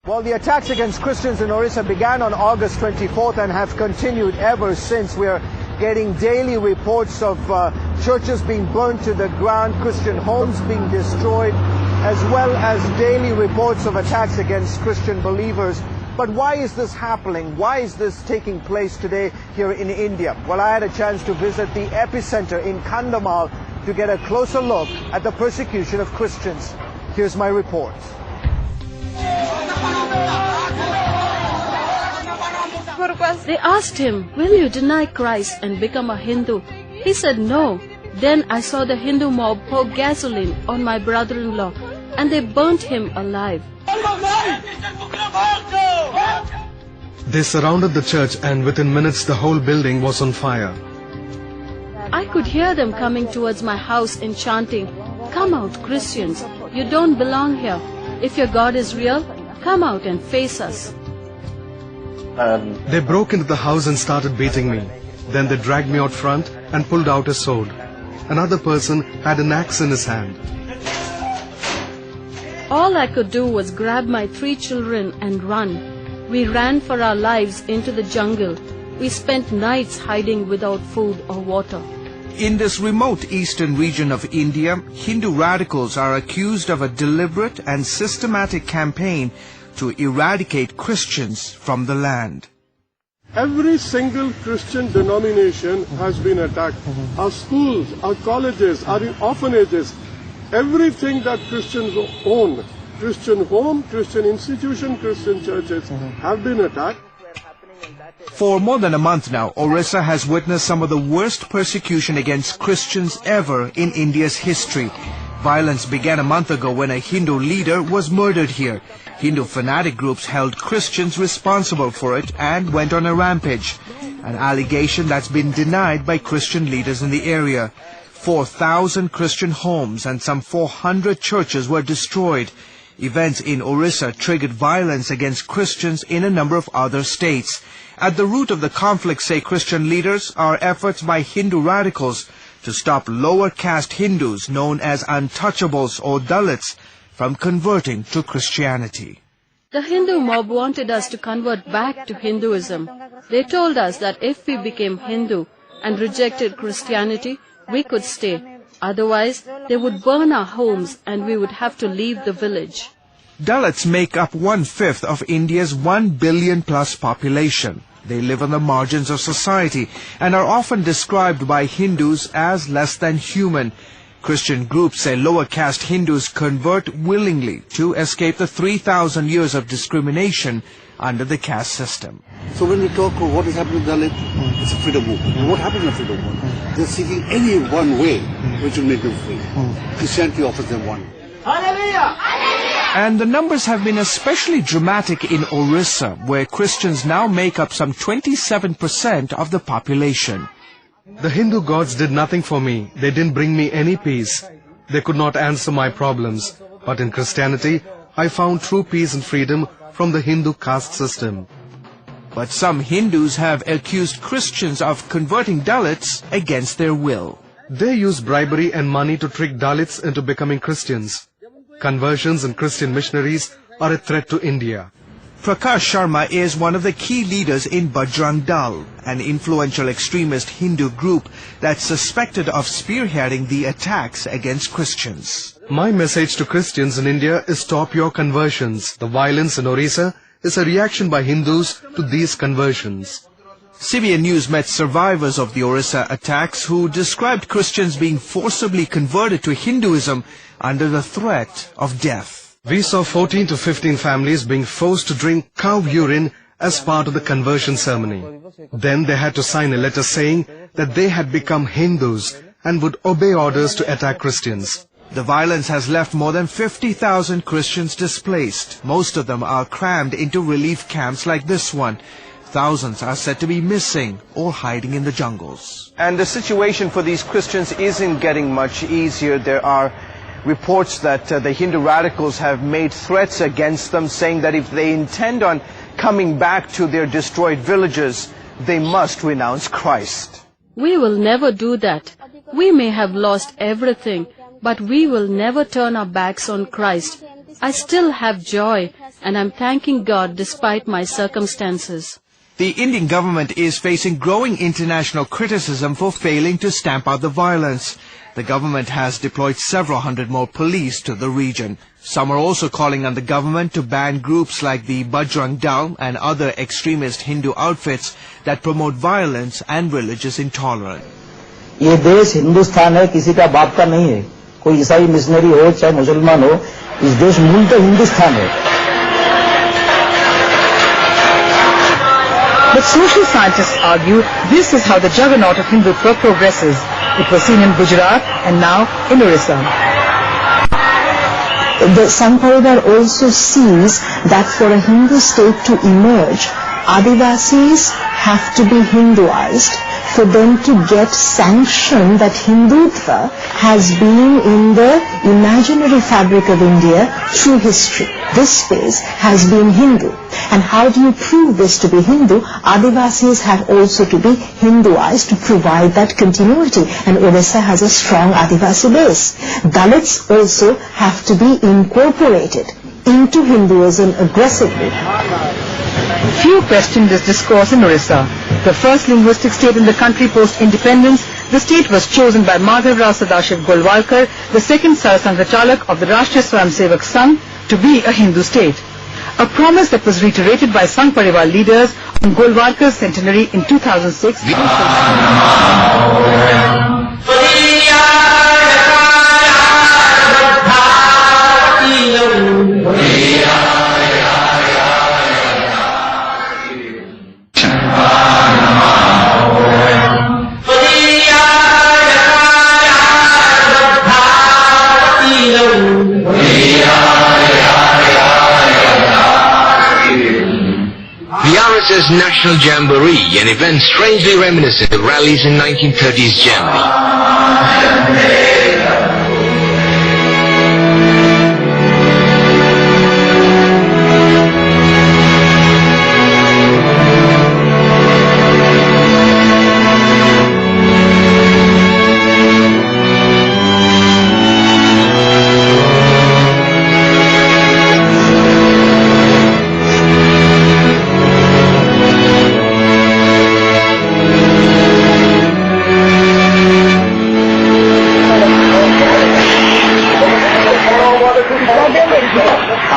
Well, the attacks against Christians in Orissa began on August 24th and have continued ever since. We are getting daily reports of churches being burned to the ground, Christian homes being destroyed, as well as daily reports of attacks against Christian believers. But why is this happening? Why is this taking place today here in India? Well, I had a chance to visit the epicenter in Kandhamal to get a closer look at the persecution of Christians. Here's my report. They asked him, "Will you deny Christ and become a Hindu?" He said no. Then I saw the Hindu mob pour gasoline on my brother-in-law and they burnt him alive. They surrounded the church and within minutes the whole building was on fire. I could hear them coming towards my house and chanting, "Come out, Christians, you don't belong here. If your God is real, come out and face us." They broke into the house and started beating me. Then they dragged me out front and pulled out a sword. Another person had an axe in his hand. All I could do was grab my 3 children and run. We ran for our lives into the jungle. We spent nights hiding without food or water. In this remote eastern region of India, Hindu radicals are accused of a deliberate and systematic campaign to eradicate Christians from the land. Every single Christian denomination has been attacked. Our schools, our colleges, our orphanages, everything that Christians own, Christian home, Christian institution, Christian churches have been attacked. For more than a month now, Orissa has witnessed some of the worst persecution against Christians ever in India's history. Violence began a month ago when a Hindu leader was murdered here. Hindu fanatic groups held Christians responsible for it and went on a rampage, an allegation that's been denied by Christian leaders in the area. 4,000 Christian homes and some 400 churches were destroyed. Events in Orissa triggered violence against Christians in a number of other states. At the root of the conflict, say Christian leaders, are efforts by Hindu radicals to stop lower caste Hindus known as untouchables or Dalits from converting to Christianity. The Hindu mob wanted us to convert back to Hinduism. They told us that if we became Hindu and rejected Christianity, we could stay. Otherwise, they would burn our homes and we would have to leave the village. Dalits make up 1/5 of India's 1 billion plus population. They live on the margins of society and are often described by Hindus as less than human. Christian groups say lower caste Hindus convert willingly to escape the 3,000 years of discrimination under the caste system. So when we talk of what is happening to Dalit, it's a freedom movement. And what happens in a freedom movement? They're seeking any one way which will make them free. Christianity offers them one. Hallelujah! And the numbers have been especially dramatic in Orissa, where Christians now make up some 27% of the population. The Hindu gods did nothing for me. They didn't bring me any peace. They could not answer my problems. But in Christianity, I found true peace and freedom from the Hindu caste system. But some Hindus have accused Christians of converting Dalits against their will. They use bribery and money to trick Dalits into becoming Christians. Conversions and Christian missionaries are a threat to India. Prakash Sharma is one of the key leaders in Bajrang Dal, an influential extremist Hindu group that's suspected of spearheading the attacks against Christians. My message to Christians in India is stop your conversions. The violence in Orissa is a reaction by Hindus to these conversions. CBN News met survivors of the Orissa attacks who described Christians being forcibly converted to Hinduism under the threat of death. We saw 14 to 15 families being forced to drink cow urine as part of the conversion ceremony. Then they had to sign a letter saying that they had become Hindus and would obey orders to attack Christians. The violence has left more than 50,000 Christians displaced. Most of them are crammed into relief camps like this one. Thousands are said to be missing or hiding in the jungles. And the situation for these Christians isn't getting much easier. There are reports that the Hindu radicals have made threats against them, saying that if they intend on coming back to their destroyed villages, they must renounce Christ. We will never do that. We may have lost everything, but we will never turn our backs on Christ. I still have joy, and I'm thanking God despite my circumstances. The Indian government is facing growing international criticism for failing to stamp out the violence. The government has deployed several hundred more police to the region. Some are also calling on the government to ban groups like the Bajrang Dal and other extremist Hindu outfits that promote violence and religious intolerance. ये देश हिंदुस्तान है, किसी का बाप का नहीं है. कोई ईसाई मिशनरी हो चाहे मुसलमान हो, इस देश मूलतः हिंदुस्तान है. But social scientists argue this is how the juggernaut of Hindutva progresses. It was seen in Gujarat and now in Orissa. The Sangh Parivar also sees that for a Hindu state to emerge, Adivasis have to be Hinduized for them to get sanction that Hindutva has been in the imaginary fabric of India through history. This space has been Hindu. And how do you prove this to be Hindu? Adivasis have also to be Hinduized to provide that continuity. And Orissa has a strong Adivasi base. Dalits also have to be incorporated into Hinduism aggressively. Few question this discourse in Orissa. The first linguistic state in the country post-independence, the state was chosen by Madhav Rao Sadashiv Golwalkar, the second Sarasangachalak of the Rashtriya Swayamsevak Sangh, to be a Hindu state. A promise that was reiterated by Sangh Parivar leaders on Golwalkar's centenary in 2006. The RSS National Jamboree, an event strangely reminiscent of rallies in 1930s Germany.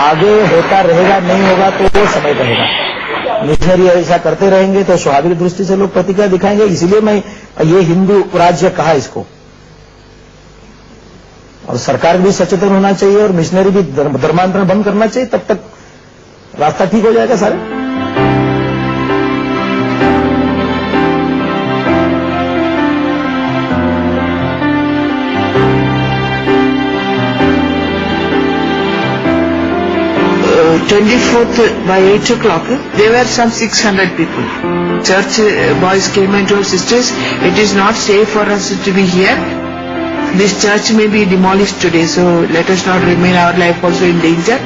आगे होता रहेगा, नहीं होगा तो वो समय रहेगा. Missionary ऐसा करते रहेंगे तो स्वाभाविक दृष्टि से लोग प्रतिक्रिया दिखाएंगे. इसलिए मैं ये हिंदू राज्य कहा इसको. और सरकार भी सचेतन होना चाहिए और मिशनरी भी धर्मांतरण बंद करना चाहिए. तब तक रास्ता ठीक हो जाएगा सारे. 24th by 8 o'clock, there were some 600 people. Church boys came and told sisters, it is not safe for us to be here. This church may be demolished today, so let us not remain our life also in danger.